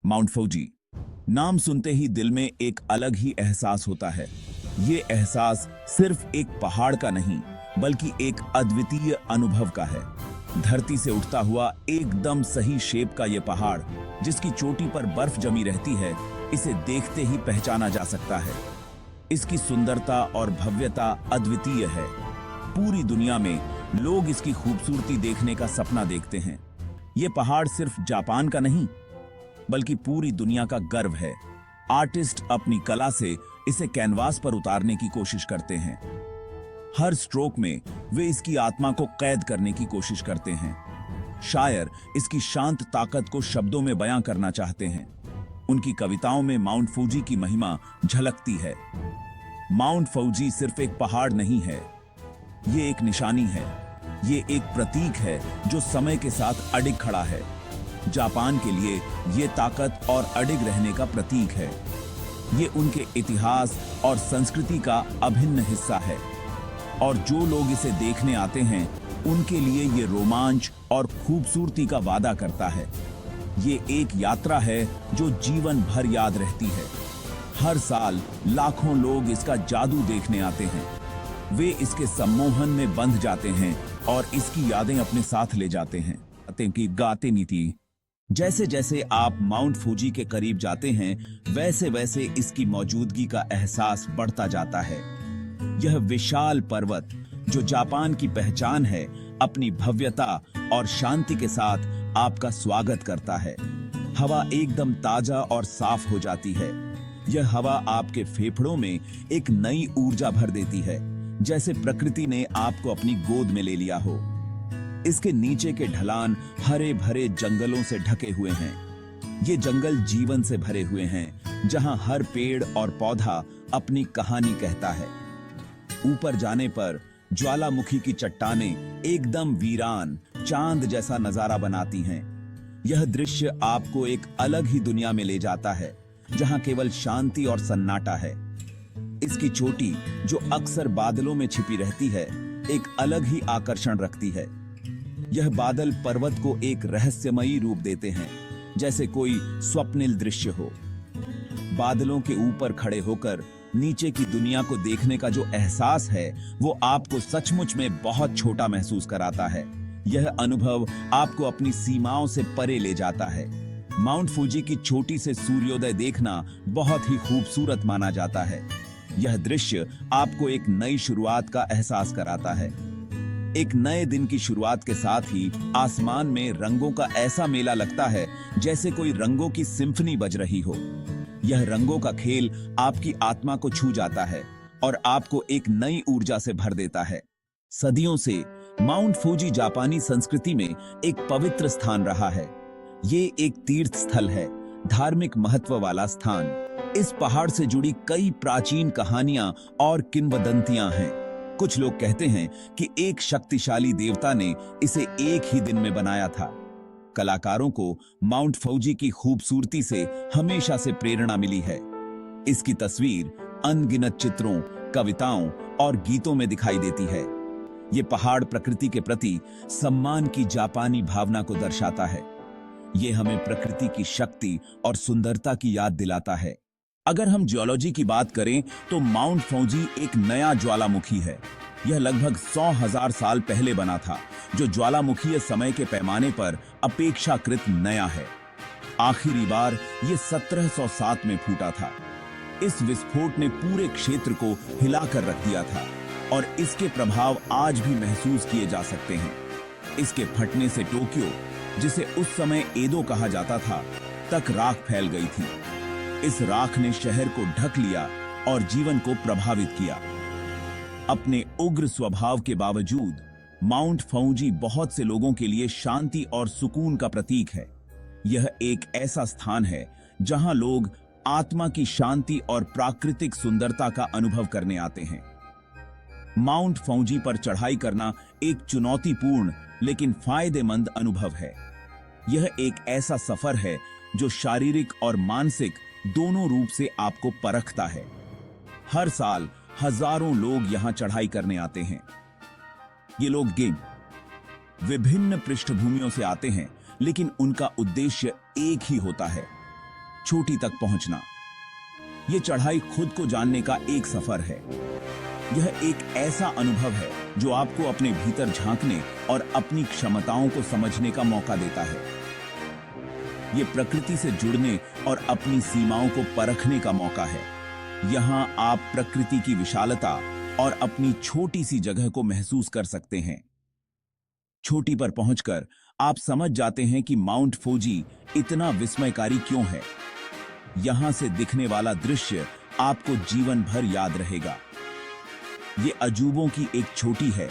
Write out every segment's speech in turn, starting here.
Mount फौजी नाम सुनते ही दिल में एक अलग ही एहसास होता है। ये एहसास सिर्फ एक पहाड़ का नहीं बल्कि एक अद्वितीय अनुभव का है। धरती से उठता हुआ एकदम सही शेप का ये पहाड़, जिसकी चोटी पर बर्फ जमी रहती है, इसे देखते ही पहचाना जा सकता है। इसकी सुंदरता और भव्यता अद्वितीय है। पूरी दुनिया में लोग इसकी खूबसूरती देखने का सपना देखते हैं। ये पहाड़ सिर्फ जापान का नहीं बल्कि पूरी दुनिया का गर्व है। आर्टिस्ट अपनी कला से इसे कैनवास पर उतारने की कोशिश करते हैं। हर स्ट्रोक में वे इसकी आत्मा को कैद करने की कोशिश करते हैं। शायर इसकी शांत ताकत को शब्दों में बयां करना चाहते हैं। उनकी कविताओं में माउंट फूजी की महिमा झलकती है। माउंट फूजी सिर्फ एक पहाड़ नहीं है, ये एक निशानी है, ये एक प्रतीक है जो समय के साथ अडिग खड़ा है। जापान के लिए ये ताकत और अडिग रहने का प्रतीक है। ये उनके इतिहास और संस्कृति का अभिन्न हिस्सा है, और जो लोग इसे देखने आते हैं उनके लिए ये रोमांच और खूबसूरती का वादा करता है। ये एक यात्रा है जो जीवन भर याद रहती है। हर साल लाखों लोग इसका जादू देखने आते हैं। वे इसके सम्मोहन में बंध जाते हैं और इसकी यादें अपने साथ ले जाते हैं। गाते नीति जैसे जैसे आप माउंट फूजी के करीब जाते हैं, वैसे वैसे इसकी मौजूदगी का एहसास बढ़ता जाता है। यह विशाल पर्वत जो जापान की पहचान है, अपनी भव्यता और शांति के साथ आपका स्वागत करता है। हवा एकदम ताजा और साफ हो जाती है। यह हवा आपके फेफड़ों में एक नई ऊर्जा भर देती है, जैसे प्रकृति ने आपको अपनी गोद में ले लिया हो। इसके नीचे के ढलान हरे भरे जंगलों से ढके हुए हैं। ये जंगल जीवन से भरे हुए हैं, जहां हर पेड़ और पौधा अपनी कहानी कहता है। ऊपर जाने पर ज्वालामुखी की चट्टानें एकदम वीरान चांद जैसा नजारा बनाती हैं। यह दृश्य आपको एक अलग ही दुनिया में ले जाता है, जहां केवल शांति और सन्नाटा है। इसकी चोटी जो अक्सर बादलों में छिपी रहती है, एक अलग ही आकर्षण रखती है। यह बादल पर्वत को एक रहस्यमयी रूप देते हैं, जैसे कोई स्वप्निल दृश्य हो। बादलों के ऊपर खड़े होकर नीचे की दुनिया को देखने का जो एहसास है, वो आपको सचमुच में बहुत छोटा महसूस कराता है। यह अनुभव आपको अपनी सीमाओं से परे ले जाता है। माउंट फूजी की चोटी से सूर्योदय देखना बहुत ही खूबसूरत माना जाता है। यह दृश्य आपको एक नई शुरुआत का एहसास कराता है। एक नए दिन की शुरुआत के साथ ही आसमान में रंगों का ऐसा मेला लगता है, जैसे कोई रंगों की सिम्फनी बज रही हो। यह रंगों का खेल आपकी आत्मा को छू जाता है और आपको एक नई ऊर्जा से भर देता है। सदियों से माउंट फूजी जापानी संस्कृति में एक पवित्र स्थान रहा है। ये एक तीर्थ स्थल है, धार्मिक महत्व वाला स्थान। इस पहाड़ से जुड़ी कई प्राचीन कहानियां और किंवदंतियां हैं। कुछ लोग कहते हैं कि एक शक्तिशाली देवता ने इसे एक ही दिन में बनाया था। कलाकारों को माउंट फूजी की खूबसूरती से हमेशा से प्रेरणा मिली है। इसकी तस्वीर अनगिनत चित्रों, कविताओं और गीतों में दिखाई देती है। ये पहाड़ प्रकृति के प्रति सम्मान की जापानी भावना को दर्शाता है। ये हमें प्रकृति की शक्ति और सुंदरता की याद दिलाता है। अगर हम जियोलॉजी की बात करें तो माउंट फूजी एक नया ज्वालामुखी है। यह लगभग 100,000 साल पहले बना था, जो ज्वालामुखीय समय के पैमाने पर अपेक्षाकृत नया है। आखिरी बार यह 1707 में फूटा था। इस विस्फोट ने पूरे क्षेत्र को हिलाकर रख दिया था और इसके प्रभाव आज भी महसूस किए जा सकते हैं। इसके फटने से टोक्यो, जिसे उस समय एदो कहा जाता था, तक राख फैल गई थी। इस राख ने शहर को ढक लिया और जीवन को प्रभावित किया। अपने उग्र स्वभाव के बावजूद माउंट फूजी बहुत से लोगों के लिए शांति और सुकून का प्रतीक है। यह एक ऐसा स्थान है जहां लोग आत्मा की शांति और प्राकृतिक सुंदरता का अनुभव करने आते हैं। माउंट फूजी पर चढ़ाई करना एक चुनौतीपूर्ण लेकिन फायदेमंद अनुभव है। यह एक ऐसा सफर है जो शारीरिक और मानसिक दोनों रूप से आपको परखता है। हर साल हजारों लोग यहां चढ़ाई करने आते हैं। ये लोग विभिन्न पृष्ठभूमियों से आते हैं, लेकिन उनका उद्देश्य एक ही होता है, चोटी तक पहुंचना। ये चढ़ाई खुद को जानने का एक सफर है। यह एक ऐसा अनुभव है जो आपको अपने भीतर झांकने और अपनी क्षमताओं को समझने का मौका देता है। ये प्रकृति से जुड़ने और अपनी सीमाओं को परखने का मौका है। यहां आप प्रकृति की विशालता और अपनी छोटी सी जगह को महसूस कर सकते हैं। चोटी पर पहुंचकर आप समझ जाते हैं कि माउंट फूजी इतना विस्मयकारी क्यों है। यहां से दिखने वाला दृश्य आपको जीवन भर याद रहेगा। ये अजूबों की एक चोटी है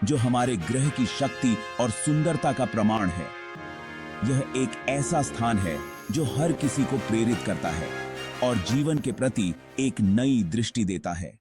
जो हमारे ग्रह की शक्ति और सुंदरता का प्रमाण है। यह एक ऐसा स्थान है जो हर किसी को प्रेरित करता है और जीवन के प्रति एक नई दृष्टि देता है।